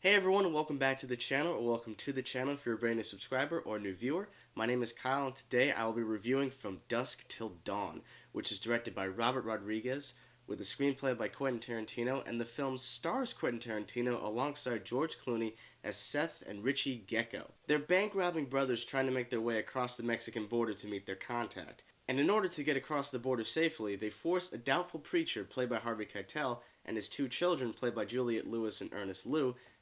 Hey everyone, and welcome back to the channel, or welcome to the channel if you're a brand new subscriber or new viewer. My name is Kyle, and today I will be reviewing From Dusk Till Dawn, which is directed by Robert Rodriguez, with a screenplay by Quentin Tarantino, and the film stars Quentin Tarantino alongside George Clooney as Seth and Richie Gecko. They're bank-robbing brothers trying to make their way across the Mexican border to meet their contact. And in order to get across the border safely, they force a doubtful preacher, played by Harvey Keitel, and his two children, played by Juliette and Ernest,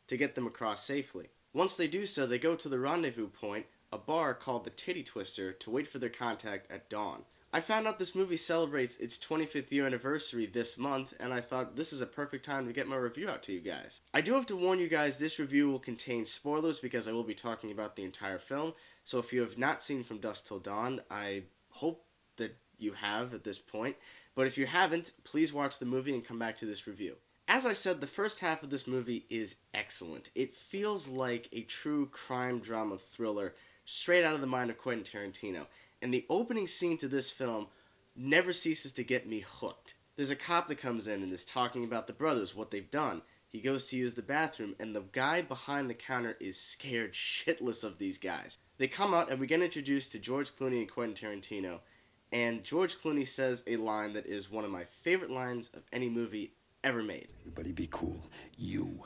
to get them across safely. Once they do so, they go to the rendezvous point, a bar called the Titty Twister, to wait for their contact at dawn. I found out this movie celebrates its 25th year anniversary this month, and I thought this is a perfect time to get my review out to you guys. I do have to warn you guys, this review will contain spoilers because I will be talking about the entire film, so if you have not seen From Dusk Till Dawn, I hope that you have at this point, but if you haven't, please watch the movie and come back to this review. As I said, the first half of this movie is excellent. It feels like a true crime drama thriller straight out of the mind of Quentin Tarantino. And the opening scene to this film never ceases to get me hooked. There's a cop that comes in and is talking about the brothers, what they've done. He goes to use the bathroom, and the guy behind the counter is scared shitless of these guys. They come out, and we get introduced to George Clooney and Quentin Tarantino. And George Clooney says a line that is one of my favorite lines of any movie ever made. Everybody be cool. You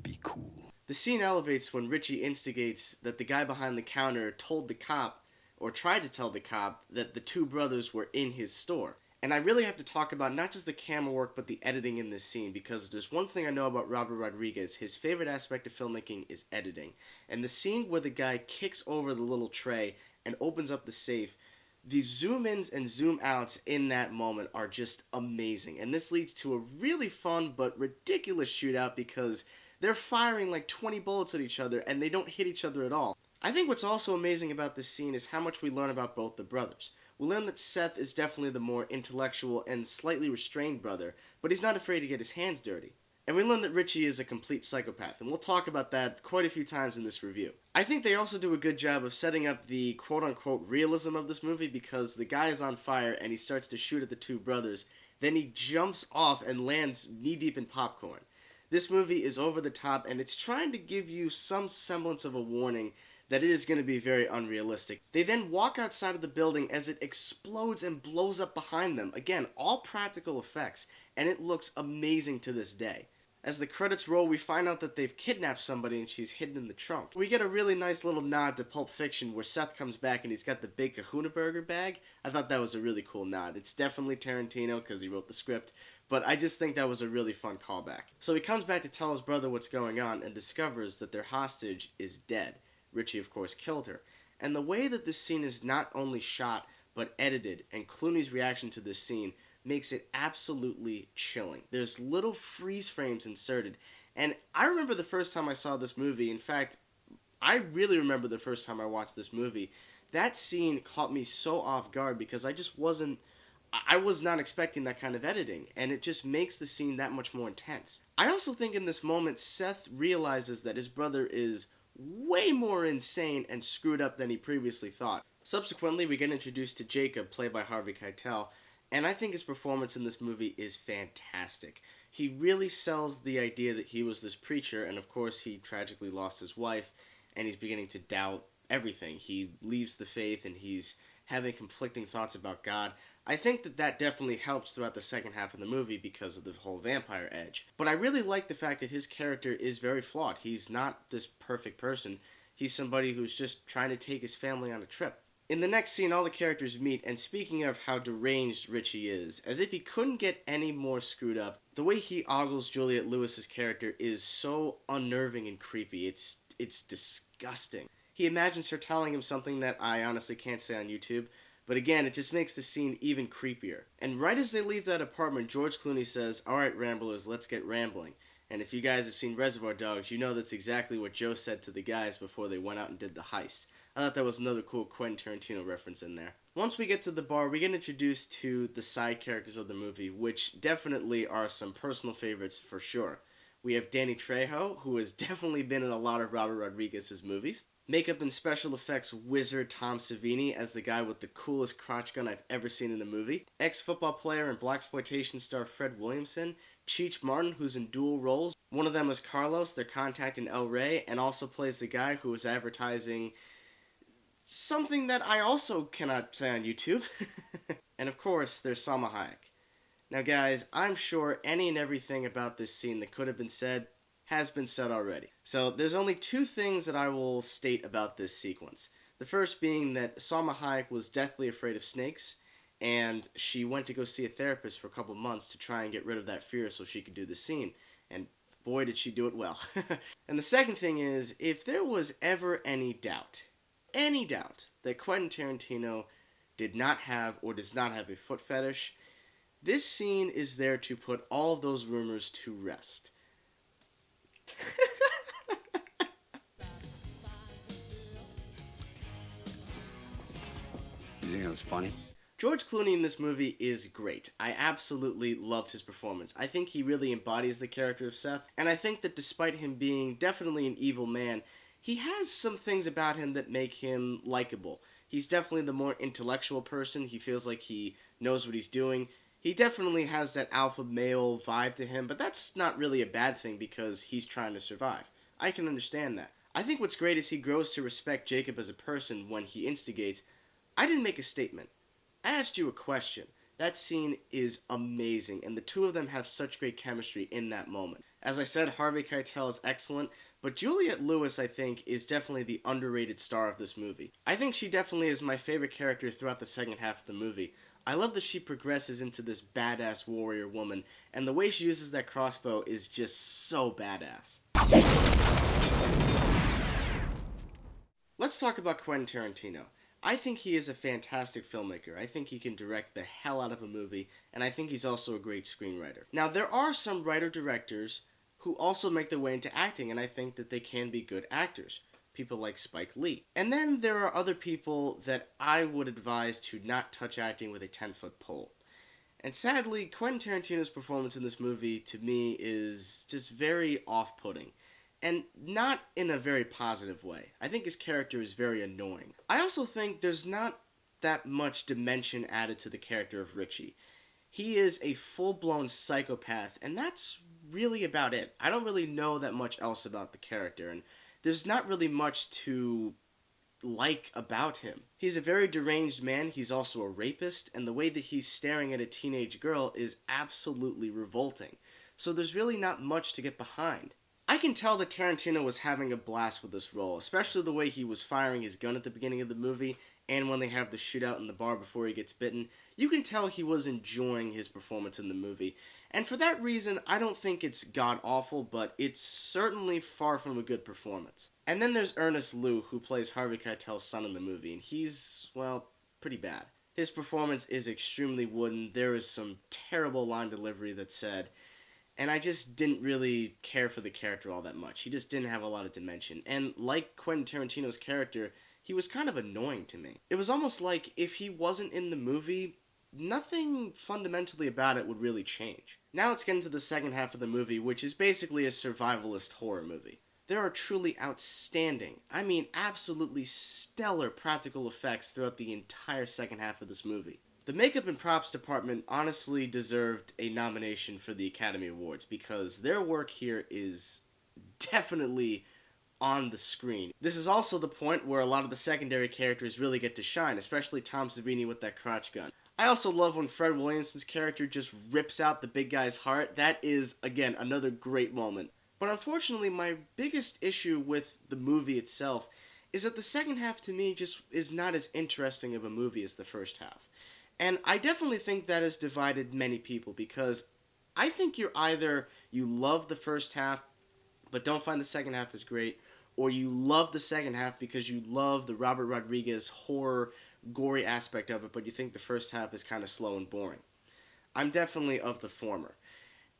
be cool. The scene elevates when Richie instigates that the guy behind the counter told the cop, or tried to tell the cop, that the two brothers were in his store. And I really have to talk about not just the camera work, but the editing in this scene, because there's one thing I know about Robert Rodriguez. His favorite aspect of filmmaking is editing. And the scene where the guy kicks over the little tray and opens up the safe, the zoom-ins and zoom-outs in that moment are just amazing. And this leads to a really fun but ridiculous shootout because they're firing like 20 bullets at each other and they don't hit each other at all. I think what's also amazing about this scene is how much we learn about both the brothers. We learn that Seth is definitely the more intellectual and slightly restrained brother, but he's not afraid to get his hands dirty. And we learn that Richie is a complete psychopath, and we'll talk about that quite a few times in this review. I think they also do a good job of setting up the quote-unquote realism of this movie because the guy is on fire and he starts to shoot at the two brothers, then he jumps off and lands knee-deep in popcorn. This movie is over the top, and it's trying to give you some semblance of a warning that it is going to be very unrealistic. They then walk outside of the building as it explodes and blows up behind them. Again, all practical effects, and it looks amazing to this day. As the credits roll, we find out that they've kidnapped somebody and she's hidden in the trunk. We get a really nice little nod to Pulp Fiction where Seth comes back and he's got the big Kahuna Burger bag. I thought that was a really cool nod. It's definitely Tarantino because he wrote the script, but I just think that was a really fun callback. So he comes back to tell his brother what's going on and discovers that their hostage is dead. Richie, of course, killed her. And the way that this scene is not only shot, but edited, and Clooney's reaction to this scene makes it absolutely chilling. There's little freeze frames inserted, and I remember the first time I saw this movie. In fact, I really remember the first time I watched this movie. That scene caught me so off guard because I was not expecting that kind of editing, and it just makes the scene that much more intense. I also think in this moment, Seth realizes that his brother is way more insane and screwed up than he previously thought. Subsequently, we get introduced to Jacob, played by Harvey Keitel, and I think his performance in this movie is fantastic. He really sells the idea that he was this preacher, and of course he tragically lost his wife, and he's beginning to doubt everything. He leaves the faith, and he's having conflicting thoughts about God. I think that definitely helps throughout the second half of the movie because of the whole vampire edge. But I really like the fact that his character is very flawed. He's not this perfect person. He's somebody who's just trying to take his family on a trip. In the next scene, all the characters meet, and speaking of how deranged Richie is, as if he couldn't get any more screwed up, the way he ogles Juliette Lewis's character is so unnerving and creepy. It's disgusting. He imagines her telling him something that I honestly can't say on YouTube, but again, it just makes the scene even creepier. And right as they leave that apartment, George Clooney says, "Alright, Ramblers, let's get rambling." And if you guys have seen Reservoir Dogs, you know that's exactly what Joe said to the guys before they went out and did the heist. I thought that was another cool Quentin Tarantino reference in there. Once we get to the bar, we get introduced to the side characters of the movie, which definitely are some personal favorites for sure. We have Danny Trejo, who has definitely been in a lot of Robert Rodriguez's movies. Makeup and special effects wizard Tom Savini as the guy with the coolest crotch gun I've ever seen in a movie. Ex-football player and blaxploitation star Fred Williamson. Cheech Martin, who's in dual roles. One of them is Carlos, their contact in El Rey, and also plays the guy who was advertising something that I also cannot say on YouTube. And of course, there's Salma Hayek. Now guys, I'm sure any and everything about this scene that could have been said has been said already. So there's only two things that I will state about this sequence. The first being that Salma Hayek was deathly afraid of snakes, and she went to go see a therapist for a couple months to try and get rid of that fear so she could do the scene. And boy, did she do it well. And the second thing is, if there was ever any doubt that Quentin Tarantino did not have or does not have a foot fetish, this scene is there to put all of those rumors to rest. You think it was funny? George Clooney in this movie is great. I absolutely loved his performance. I think he really embodies the character of Seth, and I think that despite him being definitely an evil man, he has some things about him that make him likable. He's definitely the more intellectual person. He feels like he knows what he's doing. He definitely has that alpha male vibe to him, but that's not really a bad thing because he's trying to survive. I can understand that. I think what's great is he grows to respect Jacob as a person when he instigates. I didn't make a statement. I asked you a question. That scene is amazing, and the two of them have such great chemistry in that moment. As I said, Harvey Keitel is excellent, but Juliette Lewis, I think, is definitely the underrated star of this movie. I think she definitely is my favorite character throughout the second half of the movie. I love that she progresses into this badass warrior woman, and the way she uses that crossbow is just so badass. Let's talk about Quentin Tarantino. I think he is a fantastic filmmaker. I think he can direct the hell out of a movie, and I think he's also a great screenwriter. Now, there are some writer-directors who also make their way into acting, and I think that they can be good actors. People like Spike Lee. And then there are other people that I would advise to not touch acting with a 10-foot pole. And sadly, Quentin Tarantino's performance in this movie, to me, is just very off-putting. And not in a very positive way. I think his character is very annoying. I also think there's not that much dimension added to the character of Richie. He is a full-blown psychopath, and that's really about it. I don't really know that much else about the character, and there's not really much to like about him. He's a very deranged man, he's also a rapist, and the way that he's staring at a teenage girl is absolutely revolting. So there's really not much to get behind. I can tell that Tarantino was having a blast with this role, especially the way he was firing his gun at the beginning of the movie, and when they have the shootout in the bar before he gets bitten. You can tell he was enjoying his performance in the movie. And for that reason, I don't think it's god-awful, but it's certainly far from a good performance. And then there's Ernest, who plays Harvey Keitel's son in the movie, and he's, well, pretty bad. His performance is extremely wooden. There is some terrible line delivery that's said, and I just didn't really care for the character all that much. He just didn't have a lot of dimension. And like Quentin Tarantino's character, he was kind of annoying to me. It was almost like if he wasn't in the movie, nothing fundamentally about it would really change. Now let's get into the second half of the movie, which is basically a survivalist horror movie. There are truly outstanding, I mean absolutely stellar practical effects throughout the entire second half of this movie. The makeup and props department honestly deserved a nomination for the Academy Awards because their work here is definitely on the screen. This is also the point where a lot of the secondary characters really get to shine, especially Tom Savini with that crotch gun. I also love when Fred Williamson's character just rips out the big guy's heart. That is, again, another great moment. But unfortunately, my biggest issue with the movie itself is that the second half to me just is not as interesting of a movie as the first half. And I definitely think that has divided many people because I think you're either you love the first half but don't find the second half as great, or you love the second half because you love the Robert Rodriguez horror, gory aspect of it, but you think the first half is kind of slow and boring. I'm definitely of the former.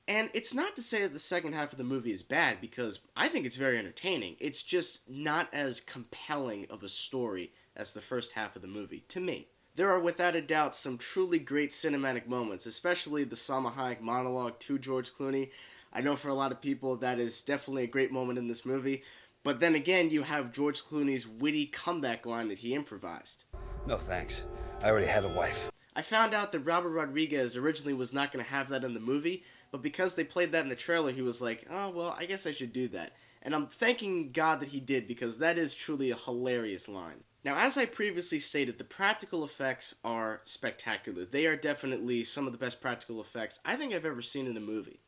And it's not to say that the second half of the movie is bad, because I think it's very entertaining. It's just not as compelling of a story as the first half of the movie, to me. There are without a doubt some truly great cinematic moments, especially the Salma Hayek monologue to George Clooney. I know for a lot of people that is definitely a great moment in this movie, but then again you have George Clooney's witty comeback line that he improvised. No thanks. I already had a wife. I found out that Robert Rodriguez originally was not going to have that in the movie, But because they played that in the trailer, he was like, oh, well, I guess I should do that. And I'm thanking God that he did, because that is truly a hilarious line. Now, as I previously stated, the practical effects are spectacular. They are definitely some of the best practical effects I think I've ever seen in a movie.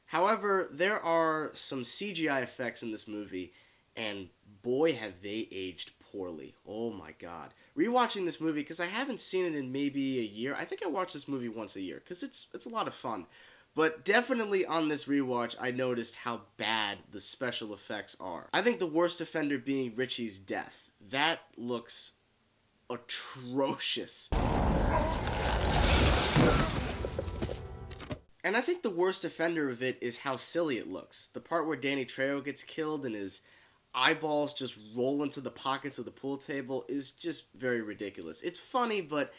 However, there are some CGI effects in this movie, and boy have they aged poorly. Oh my god. Rewatching this movie, because I haven't seen it in maybe a year. I think I watch this movie once a year, because it's a lot of fun. But definitely on this rewatch, I noticed how bad the special effects are. I think the worst offender being Richie's death. That looks atrocious. And I think the worst offender of it is how silly it looks. The part where Danny Trejo gets killed and his eyeballs just roll into the pockets of the pool table is just very ridiculous. It's funny, but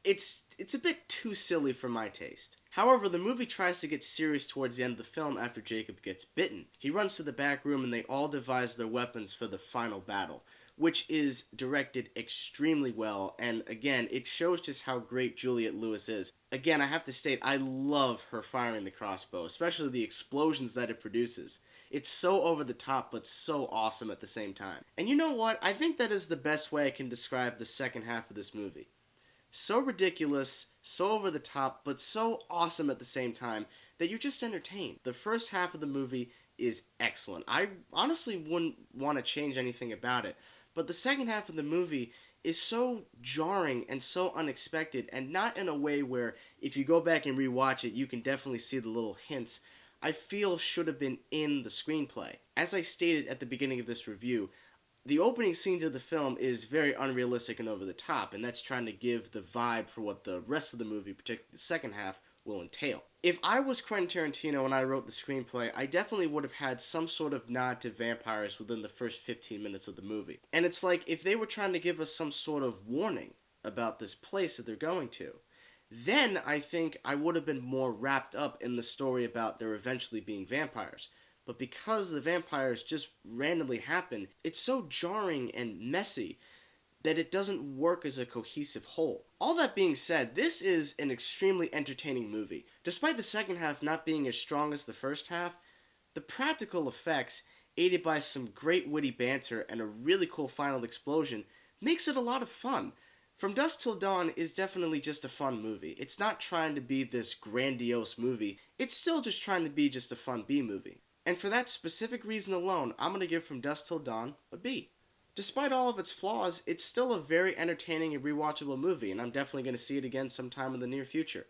it's a bit too silly for my taste. However, the movie tries to get serious towards the end of the film after Jacob gets bitten. He runs to the back room and they all devise their weapons for the final battle, which is directed extremely well, and again, it shows just how great Juliette Lewis is. Again, I have to state, I love her firing the crossbow, especially the explosions that it produces. It's so over the top, but so awesome at the same time. And you know what? I think that is the best way I can describe the second half of this movie. So ridiculous, so over the top, but so awesome at the same time that you're just entertained. The first half of the movie is excellent. I honestly wouldn't want to change anything about it. But the second half of the movie is so jarring and so unexpected, and not in a way where if you go back and rewatch it, you can definitely see the little hints I feel should have been in the screenplay. As I stated at the beginning of this review, the opening scenes of the film is very unrealistic and over the top, and that's trying to give the vibe for what the rest of the movie, particularly the second half, will entail. If I was Quentin Tarantino and I wrote the screenplay, I definitely would have had some sort of nod to vampires within the first 15 minutes of the movie. And it's like if they were trying to give us some sort of warning about this place that they're going to, then I think I would have been more wrapped up in the story about there eventually being vampires. But because the vampires just randomly happen, it's so jarring and messy that it doesn't work as a cohesive whole. All that being said, this is an extremely entertaining movie. Despite the second half not being as strong as the first half, the practical effects, aided by some great witty banter and a really cool final explosion, makes it a lot of fun. From Dusk Till Dawn is definitely just a fun movie. It's not trying to be this grandiose movie, it's still just trying to be just a fun B-movie. And for that specific reason alone, I'm going to give From Dusk Till Dawn a B. Despite all of its flaws, it's still a very entertaining and rewatchable movie, and I'm definitely going to see it again sometime in the near future.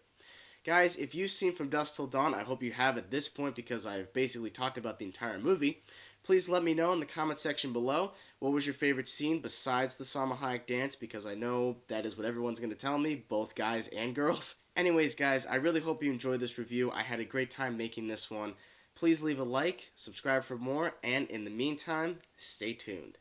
Guys, if you've seen From Dusk Till Dawn, I hope you have at this point because I've basically talked about the entire movie. Please let me know in the comment section below what was your favorite scene besides the Salma Hayek dance, because I know that is what everyone's going to tell me, both guys and girls. Anyways, guys, I really hope you enjoyed this review. I had a great time making this one. Please leave a like, subscribe for more, and in the meantime, stay tuned.